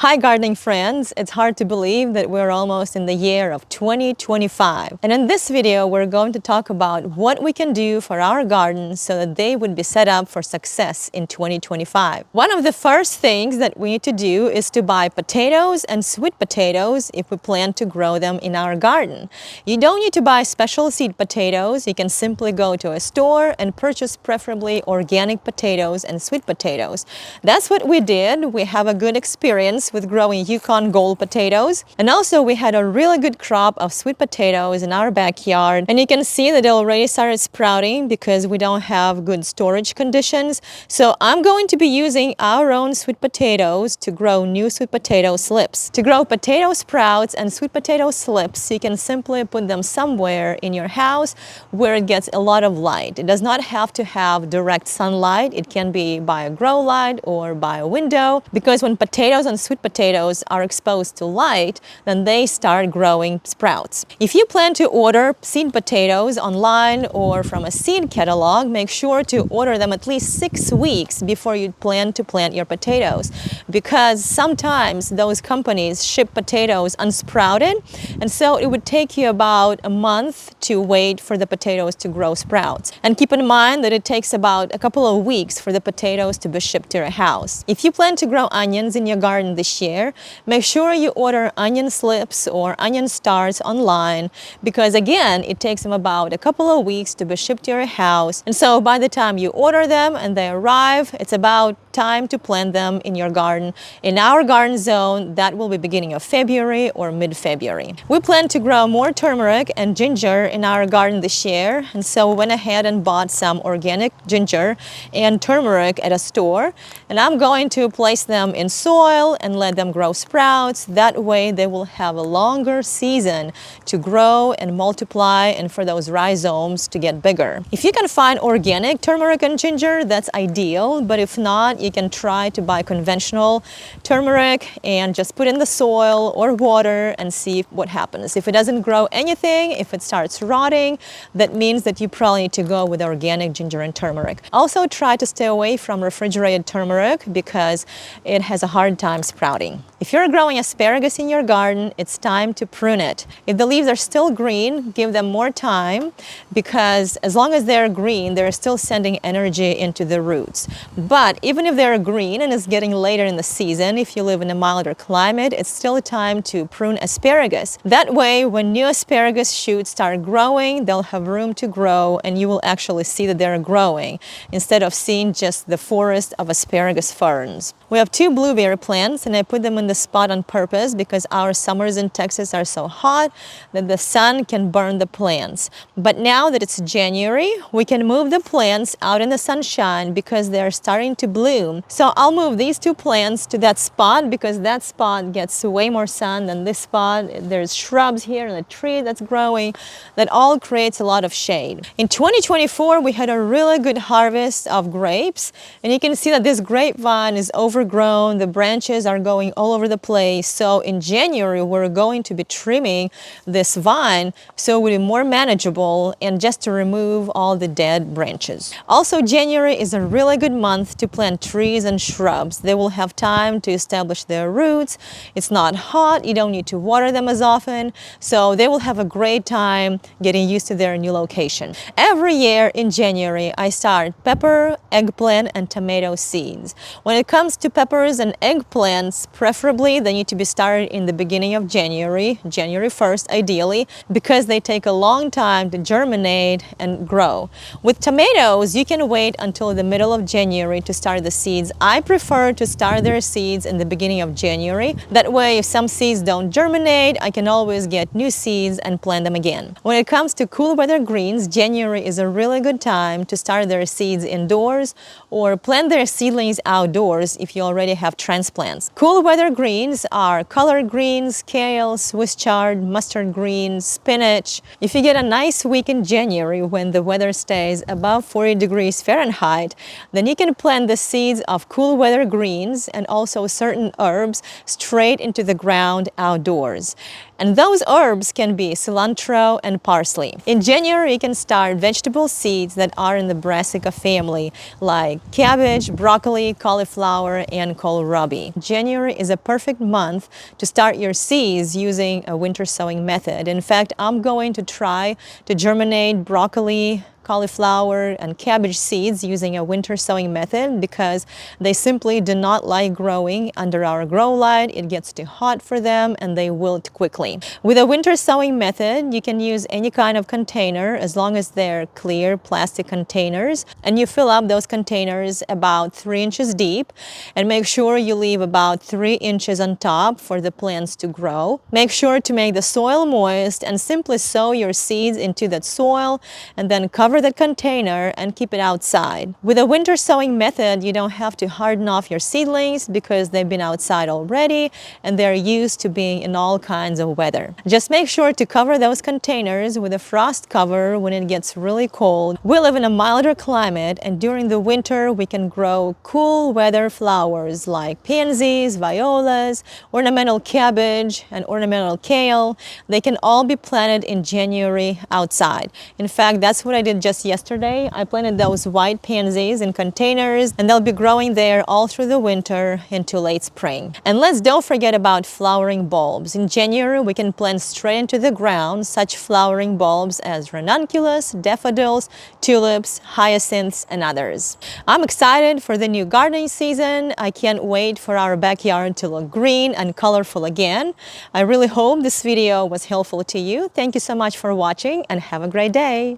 Hi gardening friends, it's hard to believe that we're almost in the year of 2025. And in this video, we're going to talk about what we can do for our gardens so that they would be set up for success in 2025. One of the first things that we need to do is to buy potatoes and sweet potatoes if we plan to grow them in our garden. You don't need to buy special seed potatoes. You can simply go to a store and purchase preferably organic potatoes and sweet potatoes. That's what we did. We have a good experience with growing Yukon Gold potatoes. And also we had a really good crop of sweet potatoes in our backyard. And you can see that they already started sprouting because we don't have good storage conditions. So I'm going to be using our own sweet potatoes to grow new sweet potato slips. To grow potato sprouts and sweet potato slips, you can simply put them somewhere in your house where it gets a lot of light. It does not have to have direct sunlight. It can be by a grow light or by a window, because when potatoes and sweet potatoes are exposed to light, then they start growing sprouts. If you plan to order seed potatoes online or from a seed catalog, make sure to order them at least 6 weeks before you plan to plant your potatoes, because sometimes those companies ship potatoes unsprouted, and so it would take you about a month to wait for the potatoes to grow sprouts. And keep in mind that it takes about a couple of weeks for the potatoes to be shipped to your house. If you plan to grow onions in your garden this year, make sure you order onion slips or onion stars online, because again, it takes them about a couple of weeks to be shipped to your house. And so by the time you order them and they arrive, it's about time to plant them in your garden. In our garden zone, that will be beginning of February or mid-February. We plan to grow more turmeric and ginger in our garden this year, and so we went ahead and bought some organic ginger and turmeric at a store, and I'm going to place them in soil and let them grow sprouts. That way they will have a longer season to grow and multiply and for those rhizomes to get bigger. If you can find organic turmeric and ginger, that's ideal, but if not, you can try to buy conventional turmeric and just put in the soil or water and see what happens. If it doesn't grow anything, if it starts rotting, that means that you probably need to go with organic ginger and turmeric. Also try to stay away from refrigerated turmeric because it has a hard time sprouting. If you're growing asparagus in your garden, it's time to prune it. If the leaves are still green, give them more time, because as long as they're green, they're still sending energy into the roots. But even if they're green and it's getting later in the season, if you live in a milder climate, it's still time to prune asparagus. That way, when new asparagus shoots start growing, they'll have room to grow and you will actually see that they're growing instead of seeing just the forest of asparagus ferns. We have 2 blueberry plants, and I put them in the spot on purpose because our summers in Texas are so hot that the sun can burn the plants. But now that it's January, we can move the plants out in the sunshine because they're starting to bloom. So I'll move these 2 plants to that spot because that spot gets way more sun than this spot. There's shrubs here and a tree that's growing. That all creates a lot of shade. In 2024, we had a really good harvest of grapes, and you can see that this grapevine is overgrown. The branches are going all over the place. So in January, we're going to be trimming this vine so it will be more manageable and just to remove all the dead branches. Also, January is a really good month to plant trees and shrubs. They will have time to establish their roots. It's not hot. You don't need to water them as often. So they will have a great time getting used to their new location. Every year in January, I start pepper, eggplant, and tomato seeds. When it comes to peppers and eggplants, preferably they need to be started in the beginning of January, January 1st ideally, because they take a long time to germinate and grow. With tomatoes, you can wait until the middle of January to start the seeds. I prefer to start their seeds in the beginning of January. That way, if some seeds don't germinate, I can always get new seeds and plant them again. When it comes to cool weather greens, January is a really good time to start their seeds indoors or plant their seedlings outdoors if you already have transplants. Cool weather greens are collard greens, kale, Swiss chard, mustard greens, spinach. If you get a nice week in January when the weather stays above 40 degrees Fahrenheit, then you can plant the seeds of cool weather greens and also certain herbs straight into the ground outdoors. And those herbs can be cilantro and parsley. In January, you can start vegetable seeds that are in the brassica family, like cabbage, broccoli, cauliflower, and kohlrabi. January is a perfect month to start your seeds using a winter sowing method. In fact, I'm going to try to germinate broccoli, cauliflower, and cabbage seeds using a winter sowing method because they simply do not like growing under our grow light. It gets too hot for them and they wilt quickly. With a winter sowing method, you can use any kind of container as long as they're clear plastic containers, and you fill up those containers about 3 inches deep and make sure you leave about 3 inches on top for the plants to grow. Make sure to make the soil moist and simply sow your seeds into that soil and then cover that container and keep it outside. With a winter sowing method, you don't have to harden off your seedlings because they've been outside already and they're used to being in all kinds of weather. Just make sure to cover those containers with a frost cover when it gets really cold. We live in a milder climate, and during the winter we can grow cool weather flowers like pansies, violas, ornamental cabbage, and ornamental kale. They can all be planted in January outside. In fact, that's what I did just yesterday. I planted those white pansies in containers, and they'll be growing there all through the winter into late spring. And let's don't forget about flowering bulbs. In January, we can plant straight into the ground such flowering bulbs as ranunculus, daffodils, tulips, hyacinths, and others. I'm excited for the new gardening season. I can't wait for our backyard to look green and colorful again. I really hope this video was helpful to you. Thank you so much for watching and have a great day.